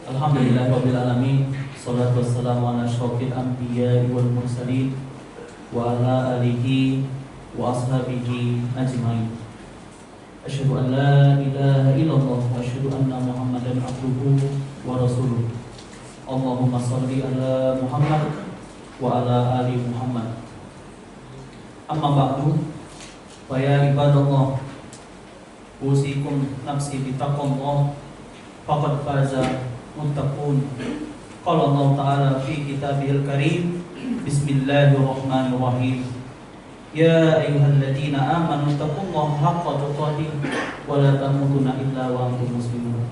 Alhamdulillahirabbil alamin. Shalatu wassalamu ala asyrofil anbiya'i wal mursalin wa ala alihi wa ashabihi ajmain. Asyhadu an la ilaha illallah wa asyhadu anna Muhammadan abduhu wa rasuluh. Allahumma shalli ala Muhammad wa ala ali Muhammad. Amma ba'du, fa ya ibadallah, usikum nafsi bitaqwallah, faqad faza muttaqun. Qala Allah Ta'ala fi kitabihil karim, bismillahirrahmanirrahim. Ya ayyuhalladzina amanu taqullaha haqqa tuqatih wa la tamutunna illa wa antum muslimun.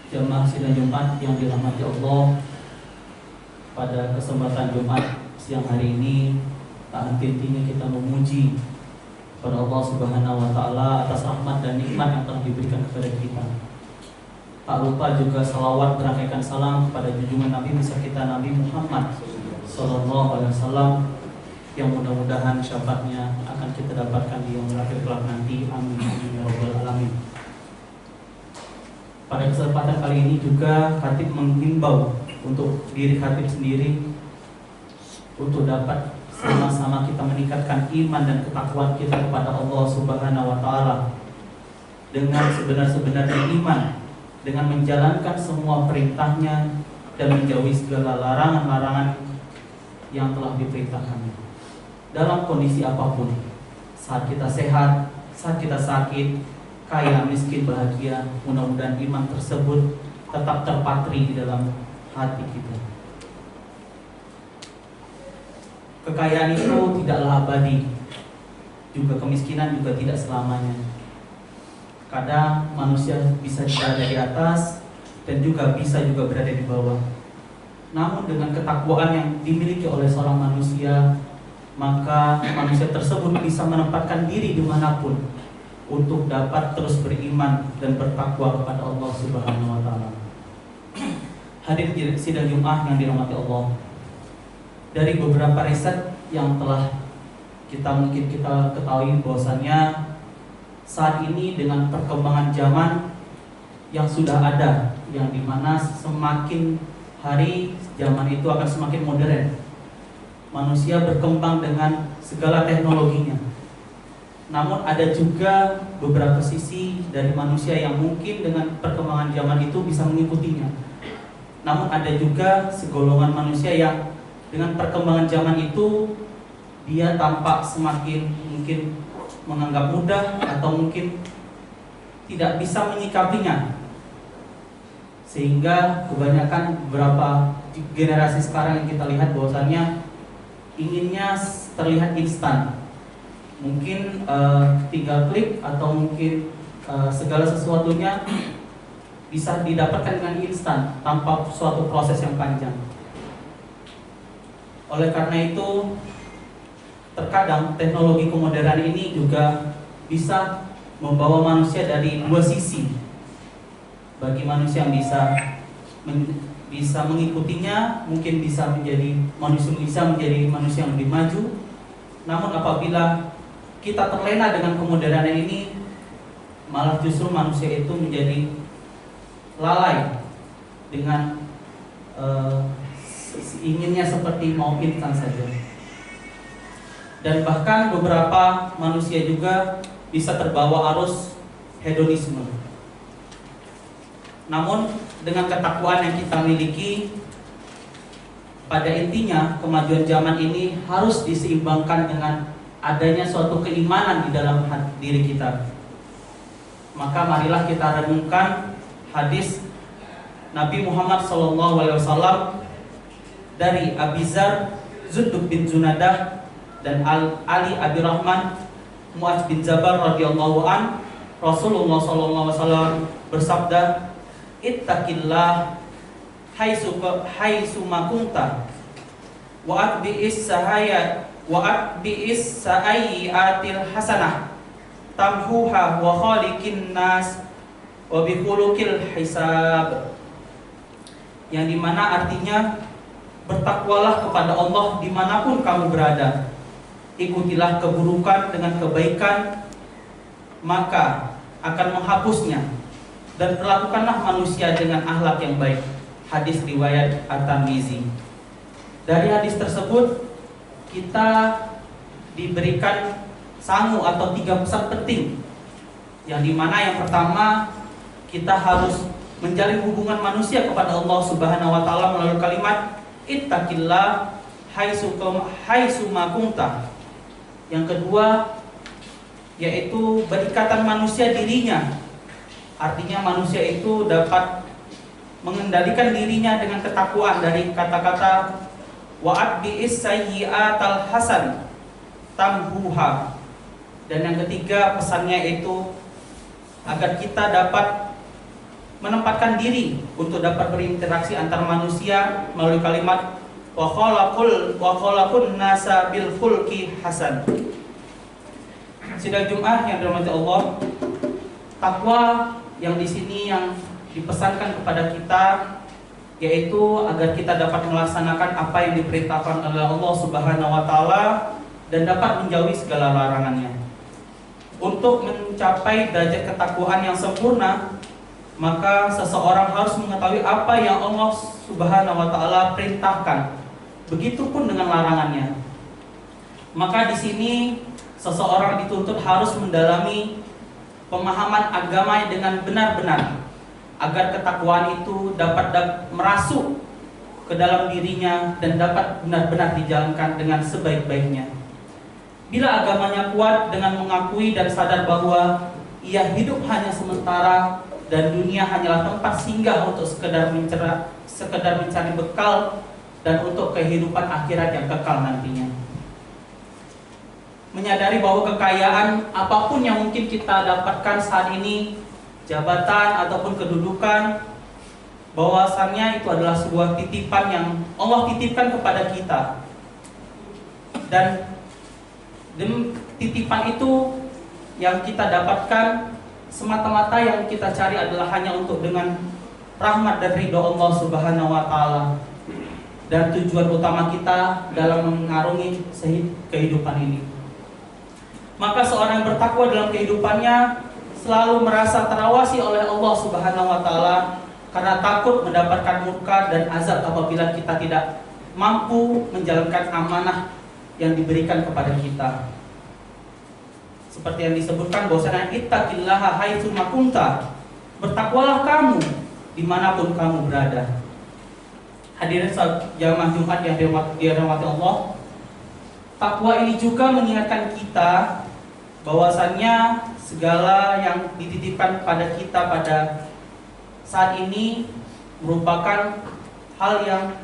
Jamaah sidang Jumat yang dirahmati Allah, pada kesempatan Jumat siang hari ini tak henti-hentinya kita memuji kepada Allah Subhanahu wa taala atas rahmat dan nikmat yang telah diberikan kepada kita. Tak lupa juga salawat berangkaikan salam kepada junjungan Nabi besar kita Nabi Muhammad sallallahu alaihi wasallam, yang mudah-mudahan syafaatnya akan kita dapatkan di yaumul akhir kelak nanti. Amin ya rabbal alamin. Pada kesempatan kali ini juga khatib menghimbau untuk diri khatib sendiri untuk dapat sama-sama kita meningkatkan iman dan ketakwaan kita kepada Allah Subhanahu wa taala dengan sebenar-benarnya iman, dengan menjalankan semua perintahnya dan menjauhi segala larangan-larangan yang telah diperintahkannya. Dalam kondisi apapun, saat kita sehat, saat kita sakit, kaya, miskin, bahagia, mudah-mudahan iman tersebut tetap terpatri di dalam hati kita. Kekayaan itu tidaklah abadi, juga kemiskinan juga tidak selamanya. Kadang manusia bisa berada di atas dan juga bisa berada di bawah. Namun dengan ketakwaan yang dimiliki oleh seorang manusia, maka manusia tersebut bisa menempatkan diri dimanapun untuk dapat terus beriman dan bertakwa kepada Allah Subhanahu wa taala. Hadirin sidang Jumat yang dirahmati Allah, dari beberapa riset yang telah kita ketahui bahwasannya saat ini dengan perkembangan zaman yang sudah ada, yang dimana semakin hari zaman itu akan semakin modern, manusia berkembang dengan segala teknologinya. Namun ada juga beberapa sisi dari manusia yang mungkin dengan perkembangan zaman itu bisa mengikutinya. Namun ada juga segolongan manusia yang dengan perkembangan zaman itu dia tampak semakin mungkin menganggap mudah atau mungkin tidak bisa menyikapinya, sehingga kebanyakan beberapa generasi sekarang yang kita lihat bahwasannya inginnya terlihat instan. Mungkin tinggal klik atau mungkin segala sesuatunya bisa didapatkan dengan instan tanpa suatu proses yang panjang. Oleh karena itu, terkadang teknologi kemodernan ini juga bisa membawa manusia dari dua sisi. Bagi manusia yang bisa mengikutinya, mungkin bisa menjadi manusia yang lebih maju. Namun apabila kita terlena dengan kemodernan ini, malah justru manusia itu menjadi lalai dengan inginnya seperti mau instan saja. Dan bahkan beberapa manusia juga bisa terbawa arus hedonisme. Namun dengan ketakwaan yang kita miliki, pada intinya kemajuan zaman ini harus diseimbangkan dengan adanya suatu keimanan di dalam diri kita. Maka marilah kita renungkan hadis Nabi Muhammad SAW dari Abi Dzar, Jundub bin Junadah, dan Ali Abi Rahman, Mu'adz bin Jabal radhiyallahu an. Rasulullah SAW bersabda, ittaqillah haitsu ma kunta wa atbi'is sayyi'atil hasanah tamhuha wa khaliqin nas wa bi khuluqil hisab. Yang dimana artinya, bertakwalah kepada Allah dimanapun kamu berada, ikutilah keburukan dengan kebaikan, maka akan menghapusnya, dan perlakukanlah manusia dengan akhlak yang baik. Hadis riwayat At-Tirmizi. Dari hadis tersebut kita diberikan sangu atau 3 pesan penting, yang dimana yang pertama, kita harus menjalin hubungan manusia kepada Allah Subhanahu wa taala melalui kalimat ittaqillah haitsu ma kunta. Yang kedua, yaitu berikatan manusia dirinya. Artinya manusia itu dapat mengendalikan dirinya dengan ketakwaan dari kata-kata wa'atbi'is sayyi'atal hasan tamhuha. Dan yang ketiga pesannya itu agar kita dapat menempatkan diri untuk dapat berinteraksi antar manusia melalui kalimat wa khalaqun nasa bil khulqi hasan. Sidang Jumat yang dirahmati Allah, takwa yang di sini yang dipesankan kepada kita yaitu agar kita dapat melaksanakan apa yang diperintahkan oleh Allah Subhanahu wa taala dan dapat menjauhi segala larangannya. Untuk mencapai derajat ketakwaan yang sempurna, maka seseorang harus mengetahui apa yang Allah Subhanahu wa taala perintahkan. Begitupun dengan larangannya. Maka di sini seseorang dituntut harus mendalami pemahaman agama dengan benar-benar agar ketakwaan itu dapat merasuk ke dalam dirinya dan dapat benar-benar dijalankan dengan sebaik-baiknya. Bila agamanya kuat dengan mengakui dan sadar bahwa ia hidup hanya sementara dan dunia hanyalah tempat singgah untuk sekedar mencari bekal dan untuk kehidupan akhirat yang kekal nantinya. Menyadari bahwa kekayaan apapun yang mungkin kita dapatkan saat ini, jabatan ataupun kedudukan, bahwasannya itu adalah sebuah titipan yang Allah titipkan kepada kita. Dan titipan itu yang kita dapatkan semata-mata yang kita cari adalah hanya untuk dengan rahmat dan ridho Allah Subhanahu wa taala. Dan tujuan utama kita dalam mengarungi kehidupan ini. Maka seorang yang bertakwa dalam kehidupannya selalu merasa terawasi oleh Allah Subhanahu wa taala karena takut mendapatkan murka dan azab apabila kita tidak mampu menjalankan amanah yang diberikan kepada kita. Seperti yang disebutkan bahwasanya ittaqillaha haitsu ma kunta. Bertakwalah kamu dimanapun kamu berada. Hadirin jamaah Jumat yang dirahmati Allah, takwa ini juga mengingatkan kita bahwasannya segala yang dititipkan pada kita pada saat ini merupakan hal yang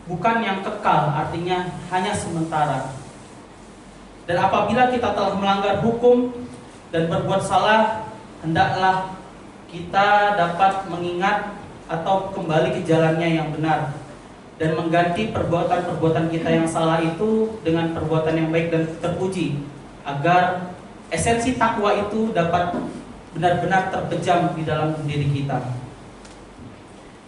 bukan yang kekal, artinya hanya sementara. Dan apabila kita telah melanggar hukum dan berbuat salah, hendaklah kita dapat mengingat atau kembali ke jalannya yang benar dan mengganti perbuatan-perbuatan kita yang salah itu dengan perbuatan yang baik dan terpuji, agar esensi takwa itu dapat benar-benar terpejam di dalam diri kita.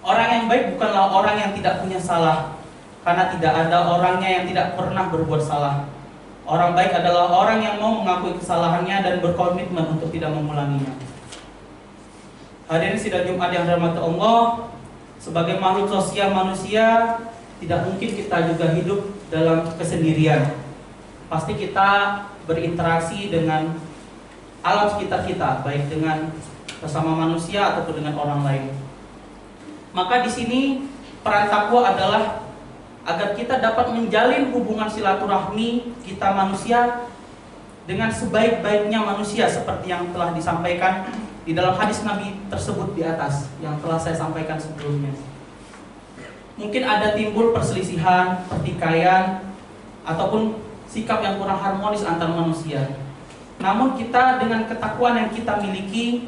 Orang yang baik bukanlah orang yang tidak punya salah, karena tidak ada orangnya yang tidak pernah berbuat salah. Orang baik adalah orang yang mau mengakui kesalahannya dan berkomitmen untuk tidak mengulanginya. Hadirin sidang Jumat yang dirahmati Allah, sebagai makhluk sosial manusia, tidak mungkin kita juga hidup dalam kesendirian. Pasti kita berinteraksi dengan alam sekitar kita, baik dengan sesama manusia ataupun dengan orang lain. Maka di sini peran takwa adalah agar kita dapat menjalin hubungan silaturahmi kita manusia dengan sebaik-baiknya manusia, seperti yang telah disampaikan di dalam hadis Nabi tersebut di atas yang telah saya sampaikan sebelumnya. Mungkin ada timbul perselisihan, pertikaian, ataupun sikap yang kurang harmonis antar manusia. Namun kita dengan ketakwaan yang kita miliki,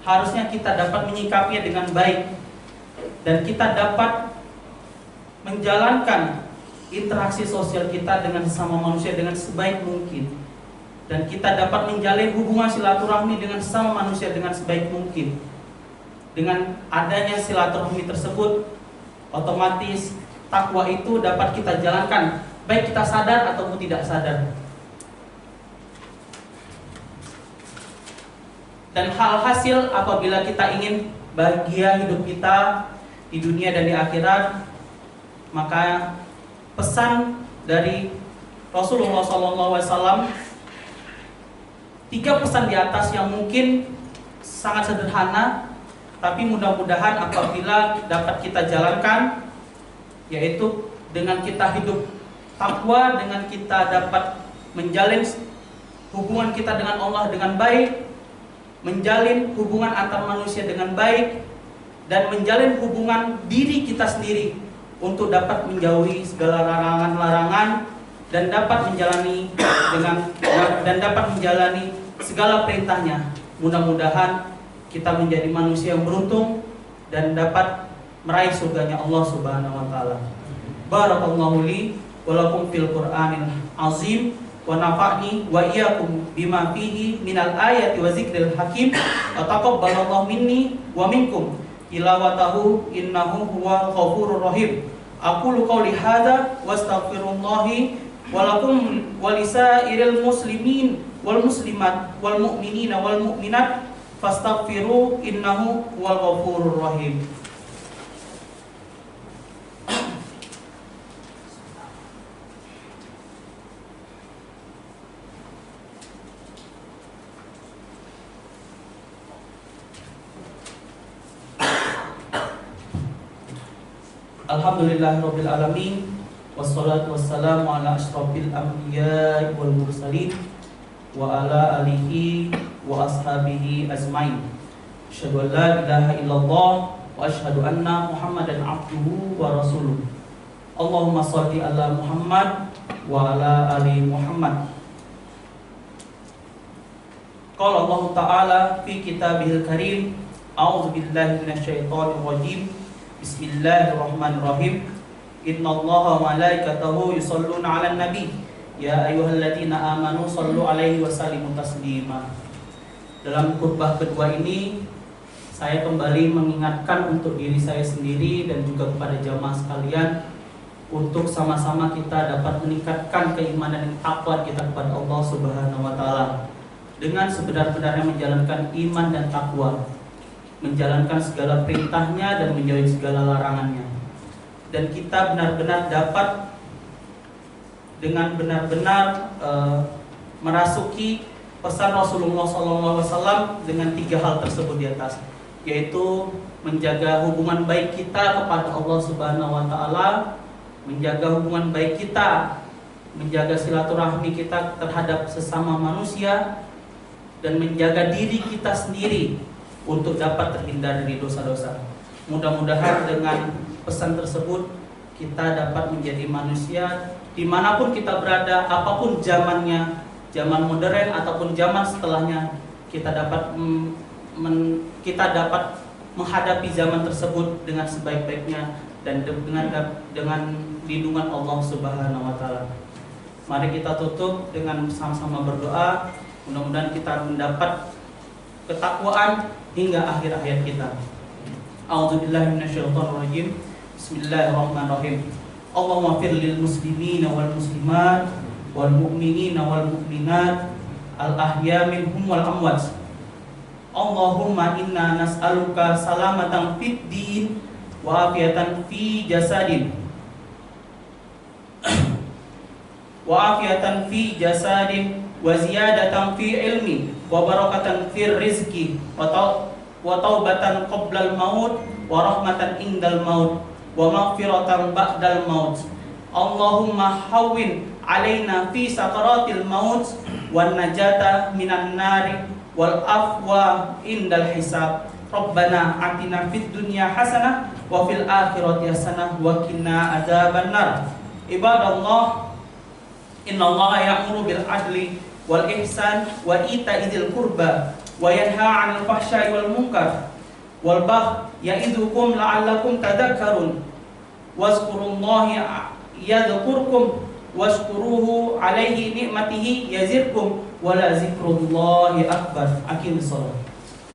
harusnya kita dapat menyikapinya dengan baik dan kita dapat menjalankan interaksi sosial kita dengan sesama manusia dengan sebaik mungkin. Dan kita dapat menjalin hubungan silaturahmi dengan sesama manusia dengan sebaik mungkin. Dengan adanya silaturahmi tersebut, otomatis takwa itu dapat kita jalankan, baik kita sadar ataupun tidak sadar. Dan Dan hal hasil apabila kita ingin bahagia hidup kita di dunia dan di akhirat, maka pesan dari Rasulullah SAW, 3 pesan di atas yang mungkin sangat sederhana, tapi mudah-mudahan apabila dapat kita jalankan, yaitu dengan kita hidup takwa, dengan kita dapat menjalin hubungan kita dengan Allah dengan baik, menjalin hubungan antar manusia dengan baik, dan menjalin hubungan diri kita sendiri untuk dapat menjauhi segala larangan-larangan dan dapat menjalani segala perintahnya. Mudah-mudahan kita menjadi manusia yang beruntung dan dapat meraih surganya Allah Subhanahu wa taala. Barakallahu li wa lakum fil Qur'anil azim wa nafa'ni wa iyyakum bima fihi minal ayati wa zikril hakim wa taqabbalallahu minni wa minkum tilawatahu innahu huwal ghafurur rahim. Aqulu qawli hadza wa astaghfirullahi wa lakum wa lisairil muslimin wal muslimat wal mu'minina wal mu'minat fastaghfiru innahu huwal ghafurur rahim. Alhamdulillahirabbil alamin wassalatu wassalamu ala asyrofil anbiya'i wal mursalin wa ala alihi wa ashabihi azmain. Asyhadu an la ilaha illallah wa asyhadu anna Muhammadan abduhu wa rasuluh. Allahumma shalli ala Muhammad wa ala ali Muhammad. Qala Allah Ta'ala fi kitabihil karim, a'udzu billahi minasyaitonir rajim. Bismillahirrahmanirrahim. Innallaha wa malaikatahu yusholluna 'alan nabi. Ya ayyuhalladzina amanu shallu 'alaihi wa sallimu taslima. Dalam khutbah kedua ini, saya kembali mengingatkan untuk diri saya sendiri dan juga kepada jamaah sekalian untuk sama-sama kita dapat meningkatkan keimanan dan takwa kita kepada Allah Subhanahu wa taala dengan sebenar-benarnya menjalankan iman dan takwa, menjalankan segala perintahnya dan menjauhi segala larangannya. Dan kita benar-benar dapat dengan benar-benar merasuki pesan Rasulullah SAW dengan 3 hal tersebut di atas, yaitu menjaga hubungan baik kita kepada Allah Subhanahu wa taala, menjaga hubungan baik kita, menjaga silaturahmi kita terhadap sesama manusia, dan menjaga diri kita sendiri untuk dapat terhindar dari dosa-dosa. Mudah-mudahan dengan pesan tersebut kita dapat menjadi manusia dimanapun kita berada, apapun zamannya, zaman modern ataupun zaman setelahnya, kita dapat menghadapi zaman tersebut dengan sebaik-baiknya dan dengan lindungan Allah Subhanahu wa taala. Mari kita tutup dengan sama-sama berdoa. Mudah-mudahan kita mendapat ketakwaan hingga akhir hayat kita. A'udzubillahi minasyaitonirrajim. Bismillahirrahmanirrahim. Allahumma fir lil muslimina wal muslimat wal mu'minina wal mu'minat al ahya minhum wal amwat. Allahumma inna nas'aluka salamatan fid din wa afiyatan fi jasadin wa afiyatan fi jasadin wa ziyadatan fi ilmi wa barakatan fi rizqi wa taubatan qoblal maut wa rahmatan indal maut wa maghfiratan ba'dal maut. Allahumma hawwin alaina fi sakaratil maut wan najata minan nari wal afwa indal hisab. Rabbana atina fid dunya hasanah wa fil akhirati hasanah wa qina adzabannar. Ibadallah, innallaha ya'muru bil adli wal ihsan wa ita'izil qurba wa yanha 'anil fahsya'i wal munkar wal baghi ya'idzukum la'allakum tadhakkarun. Wazkurullaha yadhkurkum washkuruhu 'alaihi ni'matihi yazidkum wa la zikrullahi akbar. Aqimis shalah.